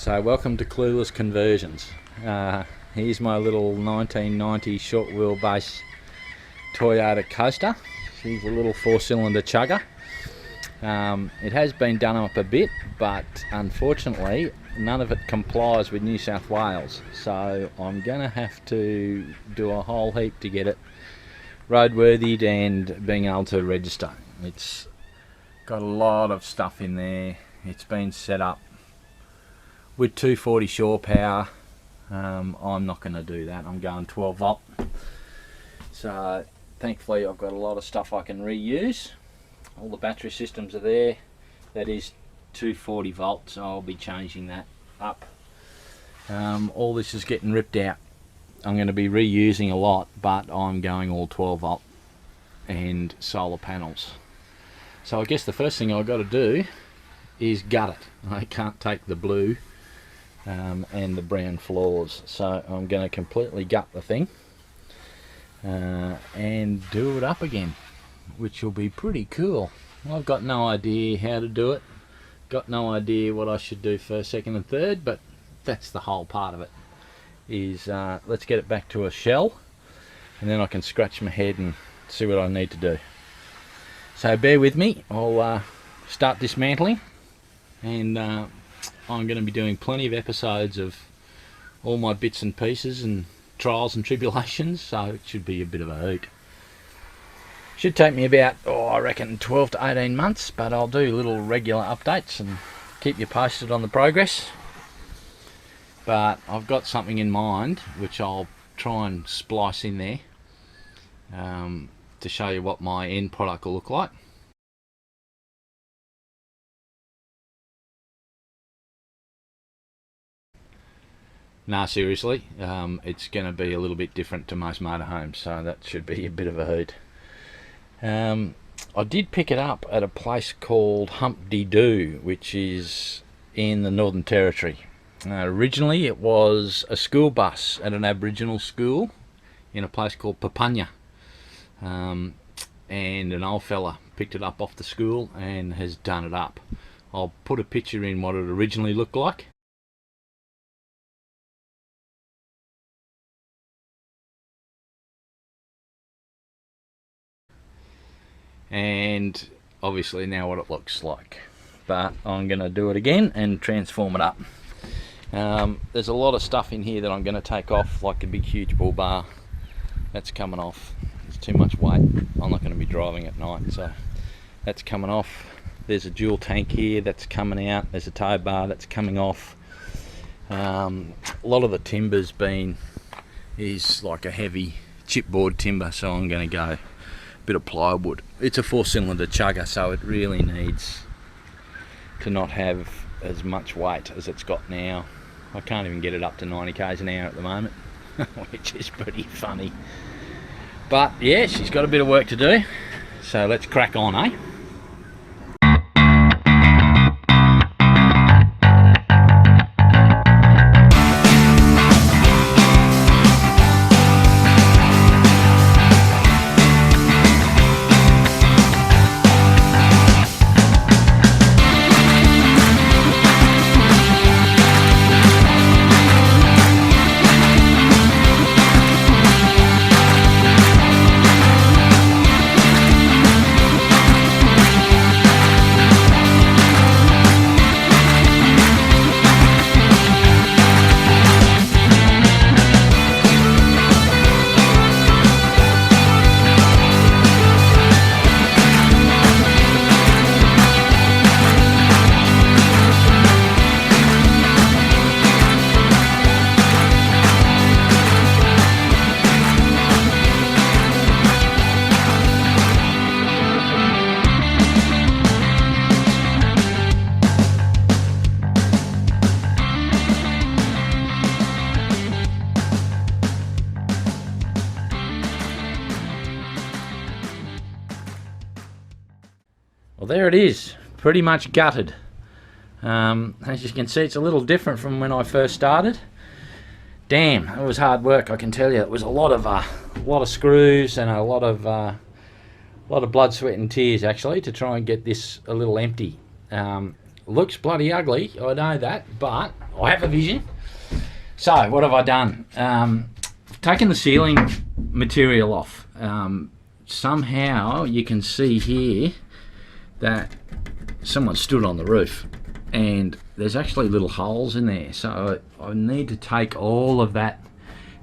So welcome to Clueless Conversions. Here's my little 1990 short wheelbase Toyota Coaster. She's a little 4-cylinder chugger. It has been done up a bit, but unfortunately none of it complies with New South Wales, so I'm gonna have to do a whole heap to get it roadworthy and being able to register. It's got a lot of stuff in there. It's been set up with 240 shore power. I'm not going to do that. I'm going 12 volt. So thankfully I've got a lot of stuff I can reuse. All the battery systems are there. That is 240 volts, so I'll be changing that up. All this is getting ripped out. I'm going to be reusing a lot, but I'm going all 12 volt and solar panels. So I guess the first thing I've got to do is gut it. I can't take the blue and the brown floors, so I'm going to completely gut the thing and do it up again, which will be pretty cool. I've got no idea how to do it, got no idea what I should do first, second and third, but that's the whole part of it, is let's get it back to a shell and then I can scratch my head and see what I need to do. So bear with me, I'll start dismantling, and I'm going to be doing plenty of episodes of all my bits and pieces and trials and tribulations, so it should be a bit of a hoot. Should take me about, I reckon 12 to 18 months, but I'll do little regular updates and keep you posted on the progress. But I've got something in mind which I'll try and splice in there to show you what my end product will look like. No, seriously, it's going to be a little bit different to most motorhomes, so that should be a bit of a hoot. I did pick it up at a place called Humpty Doo, which is in the Northern Territory. Originally it was a school bus at an Aboriginal school in a place called Papunya, and an old fella picked it up off the school and has done it up. I'll put a picture in what it originally looked like. And obviously now what it looks like, but I'm going to do it again and transform it up. There's a lot of stuff in here that I'm going to take off, like the big huge bull bar. That's coming off. It's too much weight. I'm not going to be driving at night, so that's coming off. There's a dual tank here that's coming out. There's a tow bar that's coming off. A lot of the timber's is like a heavy chipboard timber, so I'm going to go bit of plywood. It's a 4-cylinder chugger, so it really needs to not have as much weight as it's got now. I can't even get it up to 90 k's an hour at the moment, which is pretty funny. But yeah, she's got a bit of work to do, so let's crack on, eh? Well, there it is, pretty much gutted. As you can see, it's a little different from when I first started. Damn, it was hard work, I can tell you. It was a lot of screws and a lot of blood, sweat and tears actually to try and get this a little empty. looks bloody ugly, I know that, but I have a vision. So what have I done? Taken the ceiling material off. Somehow you can see here that someone stood on the roof, and there's actually little holes in there, so I need to take all of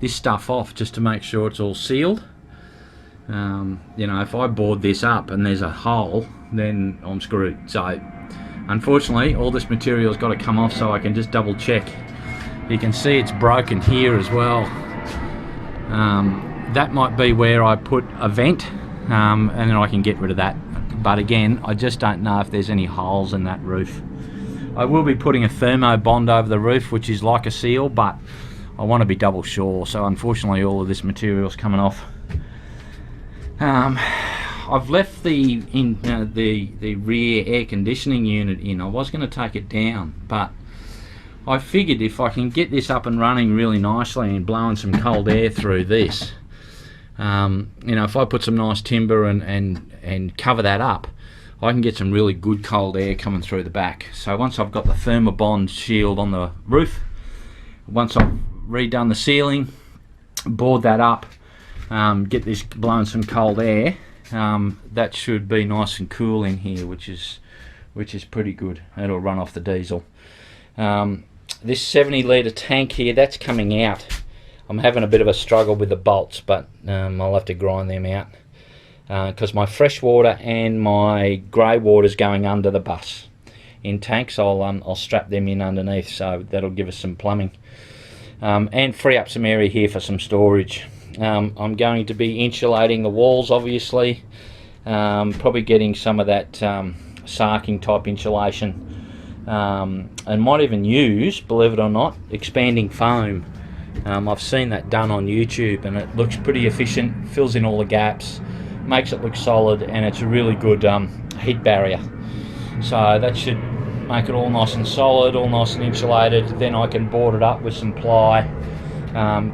this stuff off just to make sure it's all sealed. You know, if I board this up and there's a hole, then I'm screwed. So unfortunately all this material's got to come off so I can just double check. You can see it's broken here as well. That might be where I put a vent, and then I can get rid of that. But again, I just don't know if there's any holes in that roof. I will be putting a thermo bond over the roof, which is like a seal, but I want to be double sure. So unfortunately all of this material's coming off. I've left the rear air conditioning unit in. I was going to take it down, but I figured if I can get this up and running really nicely and blowing some cold air through this, you know, if I put some nice timber and cover that up, I can get some really good cold air coming through the back. So once I've got the Thermobond shield on the roof, once I've redone the ceiling, board that up, get this blowing some cold air, that should be nice and cool in here, which is pretty good. It'll run off the diesel. This 70 litre tank here, that's coming out. I'm having a bit of a struggle with the bolts, but I'll have to grind them out because my fresh water and my grey water is going under the bus in tanks. I'll strap them in underneath, so that'll give us some plumbing and free up some area here for some storage. I'm going to be insulating the walls, obviously, probably getting some of that sarking type insulation, and might even use, believe it or not, expanding foam. I've seen that done on YouTube and it looks pretty efficient, fills in all the gaps, makes it look solid, and it's a really good heat barrier. So that should make it all nice and solid, all nice and insulated. Then I can board it up with some ply,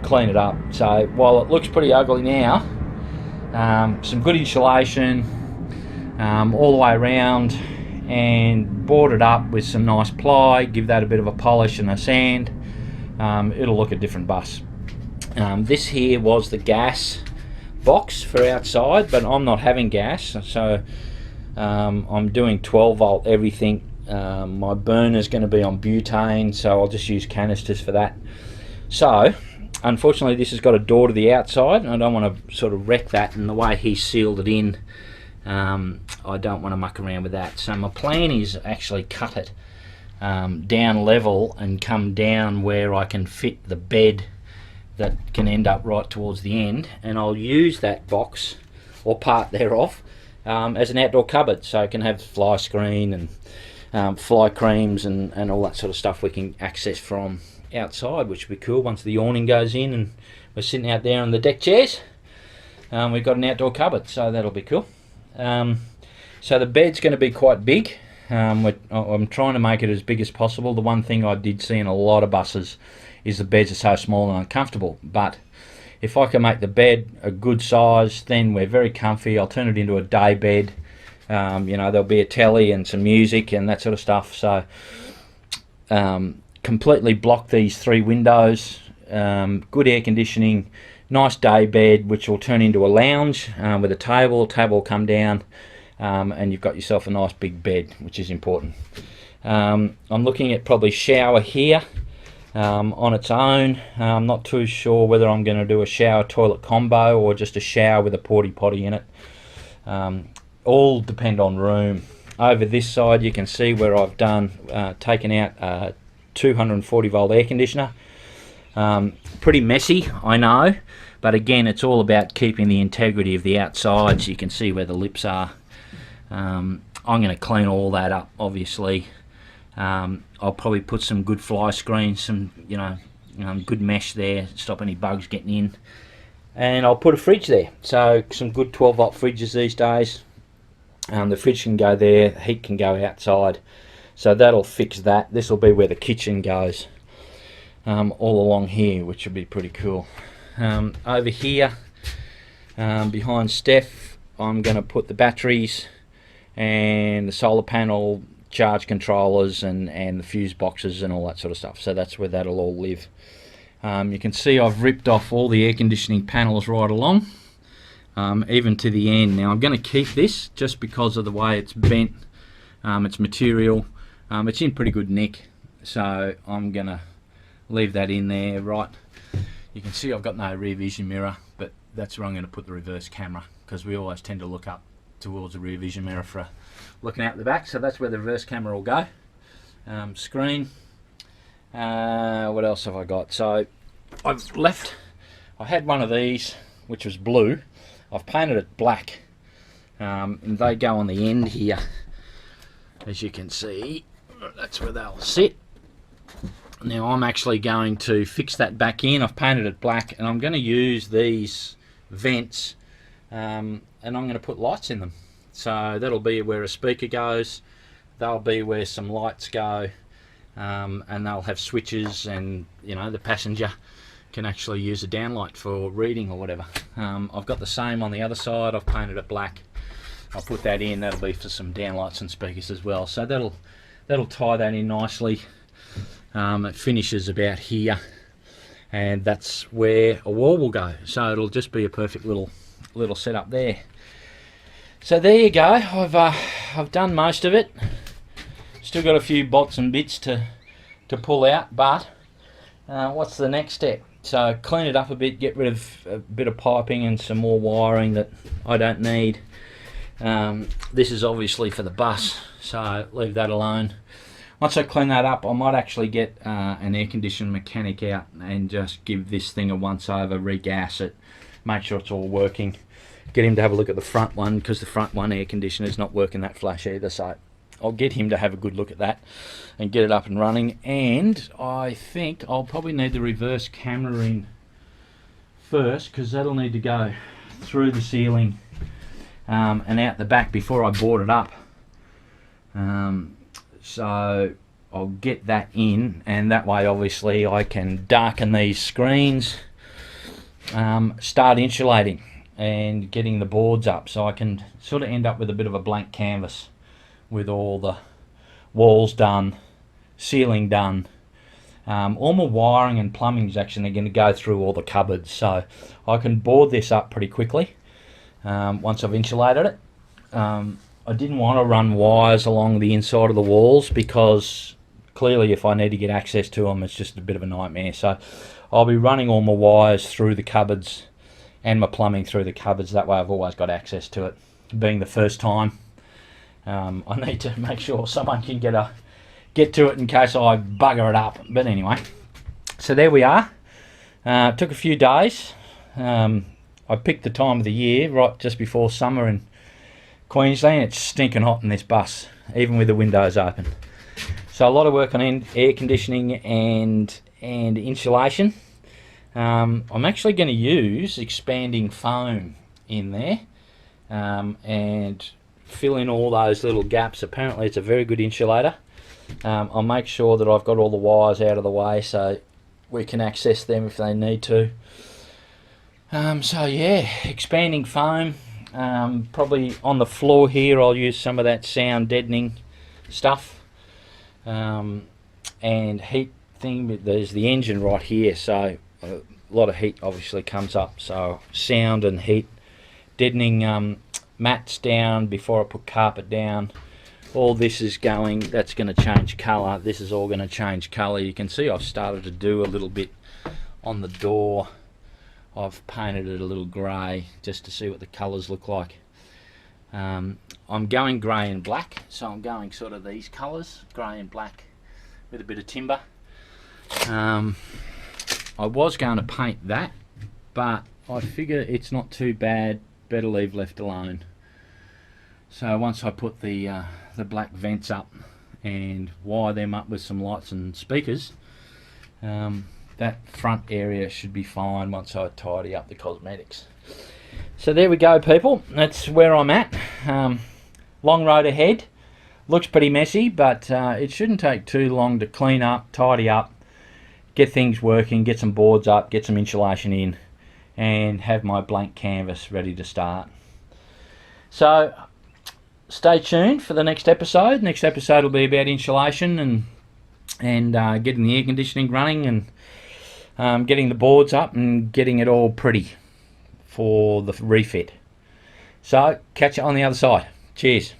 clean it up. So while it looks pretty ugly now, some good insulation all the way around, and board it up with some nice ply, give that a bit of a polish and a sand. It'll look a different bus. This here was the gas box for outside, but I'm not having gas, so I'm doing 12 volt everything. My burner's going to be on butane, so I'll just use canisters for that. So unfortunately this has got a door to the outside, and I don't want to sort of wreck that, and the way he sealed it in, I don't want to muck around with that. So my plan is actually cut it down level and come down where I can fit the bed that can end up right towards the end, and I'll use that box or part thereof as an outdoor cupboard, so I can have fly screen and fly creams and all that sort of stuff we can access from outside, which would be cool. Once the awning goes in and we're sitting out there on the deck chairs, we've got an outdoor cupboard, so that'll be cool. So the bed's going to be quite big. I'm trying to make it as big as possible. The one thing I did see in a lot of buses is the beds are so small and uncomfortable, but if I can make the bed a good size, then we're very comfy. I'll turn it into a day bed. You know, there'll be a telly and some music and that sort of stuff. So completely block these 3 windows, good air conditioning, nice day bed, which will turn into a lounge with a table. Table will come down, and you've got yourself a nice big bed, which is important. I'm looking at probably shower here on its own. I'm not too sure whether I'm going to do a shower toilet combo or just a shower with a porty potty in it. All depend on room. Over this side you can see where I've done taken out a 240 volt air conditioner. Pretty messy, I know, but again it's all about keeping the integrity of the outsides. You can see where the lips are. I'm going to clean all that up, obviously. I'll probably put some good fly screens, some good mesh there, stop any bugs getting in, and I'll put a fridge there. So some good 12 volt fridges these days. The fridge can go there, the heat can go outside, so that'll fix that. This will be where the kitchen goes, all along here, which will be pretty cool. Over here behind Steph, I'm going to put the batteries and the solar panel charge controllers and the fuse boxes and all that sort of stuff. So that's where that'll all live. You can see I've ripped off all the air conditioning panels right along, even to the end. Now I'm going to keep this just because of the way it's bent, its material. It's in pretty good nick, so I'm going to leave that in there. Right, you can see I've got no rear vision mirror, but that's where I'm going to put the reverse camera, because we always tend to look up towards the rear vision mirror for looking out the back. So that's where the reverse camera will go. Screen. What else have I got? So I had one of these which was blue. I've painted it black, and they go on the end here, as you can see. That's where they'll sit. Now I'm actually going to fix that back in. I've painted it black, and I'm going to use these vents, and I'm going to put lights in them. So that'll be where a speaker goes, they'll be where some lights go, and they'll have switches, and you know, the passenger can actually use a downlight for reading or whatever. I've got the same on the other side. I've painted it black. I'll put that in. That'll be for some downlights and speakers as well. So that'll tie that in nicely. It finishes about here, and that's where a wall will go. So it'll just be a perfect little setup there. So there you go. I've done most of it. Still got a few bolts and bits to pull out, but what's the next step? So clean it up a bit, get rid of a bit of piping and some more wiring that I don't need. This is obviously for the bus, so leave that alone. Once I clean that up, I might actually get an air conditioning mechanic out and just give this thing a once over, regas it, make sure it's all working. Get him to have a look at the front one, because the front one air conditioner is not working that flash either. So I'll get him to have a good look at that and get it up and running. And I think I'll probably need the reverse camera in first, because that'll need to go through the ceiling and out the back before I board it up. So I'll get that in, and that way obviously I can darken these screens, start insulating and getting the boards up, so I can sort of end up with a bit of a blank canvas with all the walls done, ceiling done. All my wiring and plumbing is actually going to go through all the cupboards, so I can board this up pretty quickly once I've insulated it. I didn't want to run wires along the inside of the walls, because clearly if I need to get access to them, it's just a bit of a nightmare. So I'll be running all my wires through the cupboards and my plumbing through the cupboards. That way I've always got access to it. Being the first time, I need to make sure someone can get to it in case I bugger it up. But anyway, so there we are. It took a few days. I picked the time of the year right just before summer in Queensland. It's stinking hot in this bus, even with the windows open. So a lot of work on air conditioning and insulation. I'm actually going to use expanding foam in there and fill in all those little gaps. Apparently it's a very good insulator. I'll make sure that I've got all the wires out of the way so we can access them if they need to. So yeah, expanding foam. Probably on the floor here I'll use some of that sound deadening stuff, and heat thing. There's the engine right here, so a lot of heat obviously comes up, so sound and heat deadening mats down before I put carpet down. All this is going, that's going to change colour. This is all going to change colour. You can see I've started to do a little bit on the door. I've painted it a little grey just to see what the colours look like. I'm going grey and black, so I'm going sort of these colours, grey and black with a bit of timber. I was going to paint that, but I figure it's not too bad, better leave left alone. So once I put the black vents up and wire them up with some lights and speakers, that front area should be fine once I tidy up the cosmetics. So there we go, people. That's where I'm at. Long road ahead. Looks pretty messy, but it shouldn't take too long to clean up, tidy up, get things working, get some boards up, get some insulation in, and have my blank canvas ready to start. So stay tuned for the next episode. Next episode will be about insulation and getting the air conditioning running and getting the boards up and getting it all pretty for the refit. So catch you on the other side. Cheers.